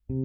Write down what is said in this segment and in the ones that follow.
Make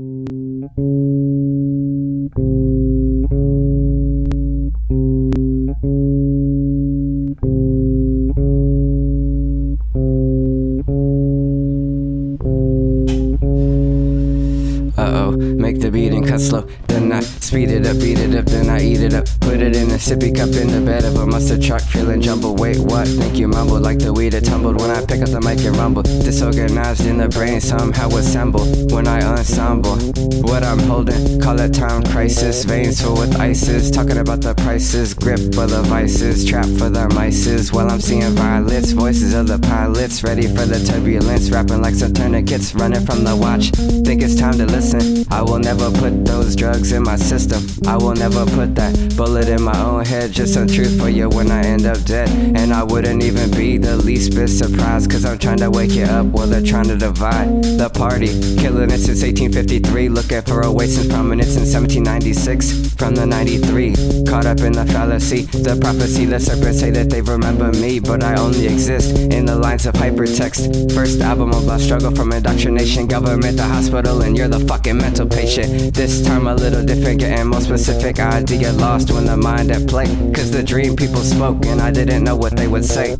the beat and cut slow, then I speed it up, beat it up, then I eat it up. Put it in a sippy cup in the bed of a mustard truck, feeling jumbled. Wait, what? Think you mumbled like the weed that tumbled when I pick up the mic and rumble. Disorganized in the brain, somehow assembled when I ensemble what I'm holding. Call it time crisis, veins full with ices. Talking about the prices, grip for the vices, trap for the mices. While I'm seeing violets, voices of the pilots, ready for the turbulence. Rapping like some tourniquets, running from the watch. Think it's time to listen. I will never put those drugs in my system. I will never put that bullet in my own head. Just some truth for you when I end up dead. And I wouldn't even be the least bit surprised, cause I'm trying to wake you up while they're trying to divide the party. Killing it since 1853, looking for a way since prominence in 1796. From the 93, caught up in the fallacy, the prophecy, the serpents say that they remember me, but I only exist in the lines of hypertext. First album about struggle from indoctrination, government, the hospital, and you're the fucking mental patient. This time a little different, getting more specific. I did get lost when the mind at play, cause the dream people spoke and I didn't know what they would say.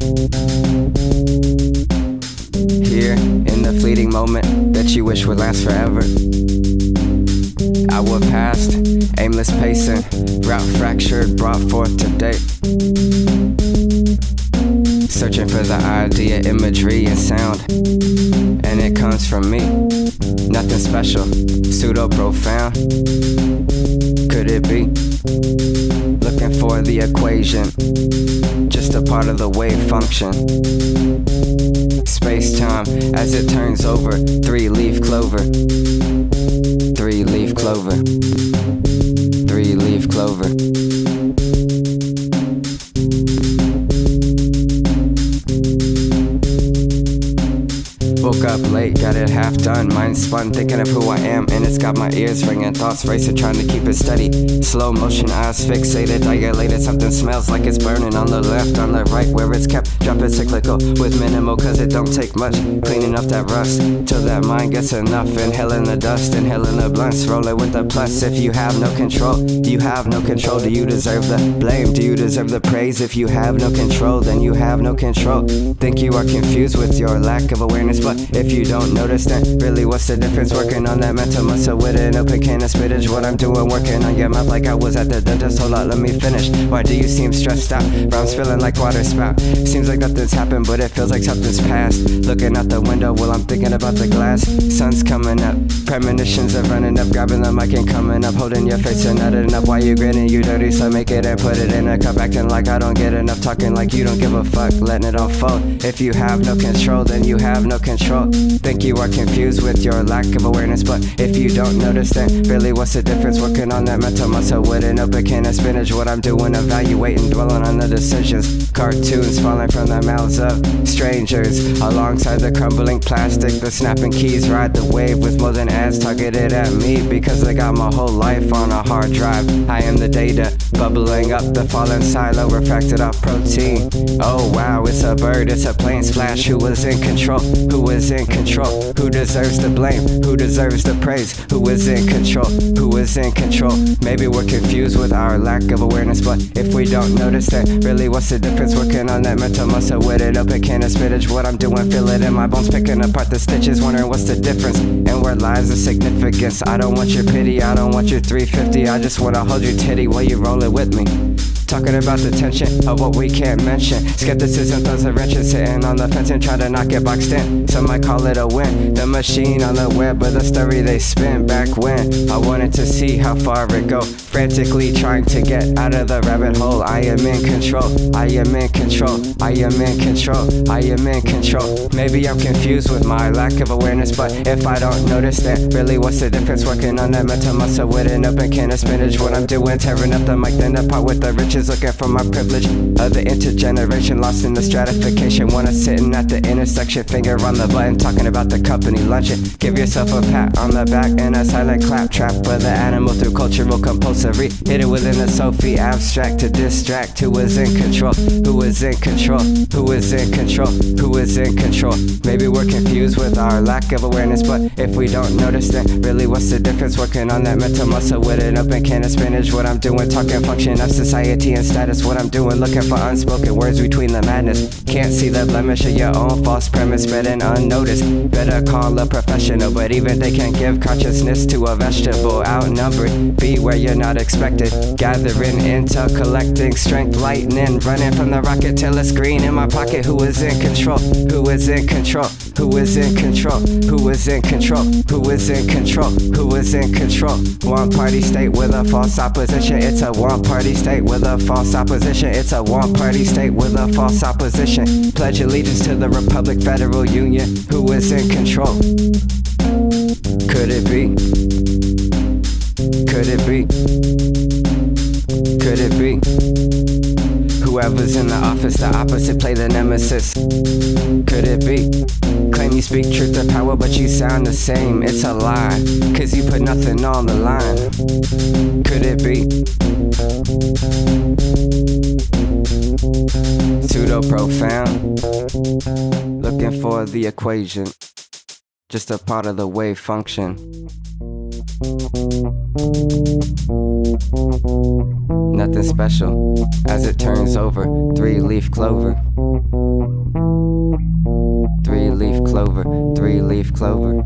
Here in the fleeting moment that you wish would last forever, hour past, aimless pacing, route fractured, brought forth today. Searching for the idea, imagery, and sound, and it comes from me. Nothing special, pseudo-profound. Could it be? Looking for the equation, just a part of the wave function. Space-time as it turns over, three-leaf clover. Three-leaf clover. Three-leaf clover. Woke up late, got it half done, mind spun, thinking of who I am, and it's got my ears ringing, thoughts racing, trying to keep it steady. Slow motion, eyes fixated, dilated, something smells like it's burning on the left, on the right, where it's kept, jumping cyclical, with minimal, cause it don't take much, cleaning up that rust, till that mind gets enough, inhaling the dust, inhaling the blunts, rolling with the plus. If you have no control, you have no control. Do you deserve the blame? Do you deserve the praise? If you have no control, then you have no control. Think you are confused with your lack of awareness, but if you don't notice, then really what's the difference? Working on that mental muscle with an open can of spinach. What I'm doing, working on your mouth like I was at the dentist. Hold on, let me finish. Why do you seem stressed out? Rhymes feeling like water spout. Seems like nothing's happened, but it feels like something's passed. Looking out the window while I'm thinking about the glass. Sun's coming up, premonitions of running up, grabbing the mic and coming up, holding your face and nutting up. Why you grinning, you dirty? So make it and put it in a cup, acting like I don't get enough, talking like you don't give a fuck, letting it all fall. If you have no control, then you have no control. Think you are confused with your lack of awareness, but if you don't notice, then really what's the difference? Working on that mental muscle with an open can of spinach. What I'm doing, evaluating, dwelling on the decisions. Cartoons falling from the mouths of strangers, alongside the crumbling plastic. The snapping keys ride the wave with more than ads targeted at me, because they got my whole life on a hard drive. I am the data, bubbling up the fallen silo, refracted off protein. Oh wow, it's a bird, it's a plane splash. Who was in control? Who is in control? Who deserves the blame? Who deserves the praise? Who is in control? Who is in control? Maybe we're confused with our lack of awareness, but if we don't notice, then really what's the difference? Working on that mental muscle with an open can of spinach. What I'm doing, feel it in my bones, picking apart the stitches, wondering what's the difference and where lies the significance. I don't want your pity, I don't want your 350, I just wanna hold your titty while you roll it with me. Talking about the tension of what we can't mention. Skepticism throws a wrench and sitting on the fence and try to knock it boxed in. Some might call it a win. The machine on the web, but the story they spin. Back when I wanted to see how far it go, frantically trying to get out of the rabbit hole. I am in control, I am in control, I am in control, I am in control. Maybe I'm confused with my lack of awareness, but if I don't notice, then really what's the difference? Working on that mental muscle with an open can of spinach. What I'm doing, tearing up the mic, then apart with the riches. bitches looking for my privilege. Of the intergeneration lost in the stratification. Wanna sitting at the intersection, finger on the button, talking about the company luncheon. Give yourself a pat on the back and a silent clap. Trap for the animal through cultural compulsory. Hidden within the Sophie abstract to distract. Who is in control? Who is in control? Who is in control? Who is in control? Maybe we're confused with our lack of awareness, but if we don't notice, then really what's the difference? Working on that mental muscle with an open can of spinach. What I'm doing, talking function of society and status. What I'm doing, looking for unspoken words between the madness. Can't see the blemish of your own false premise, spreading unnoticed. Better call a professional, but even they can't give consciousness to a vegetable. Outnumbered, be where you're not expected. Gathering intel, collecting strength, lightning, running from the rocket till it's green in my pocket. Who is in control? Who is in control? Who is in control? Who is in control? Who is in control? Who is in control? One party state with a false opposition. It's a one party state with a false opposition. It's a one party state with a false opposition. Pledge allegiance to the Republic Federal Union. Who is in control? Could it be? Could it be? Could it be? Whoever's in the office, the opposite, play the nemesis. Could it be? Claim you speak truth to power, but you sound the same. It's a lie, cause you put nothing on the line. Could it be? Pseudo-profound, looking for the equation, just a part of the wave function. Nothing special as it turns over. Three-leaf clover. Three-leaf clover. Three-leaf clover.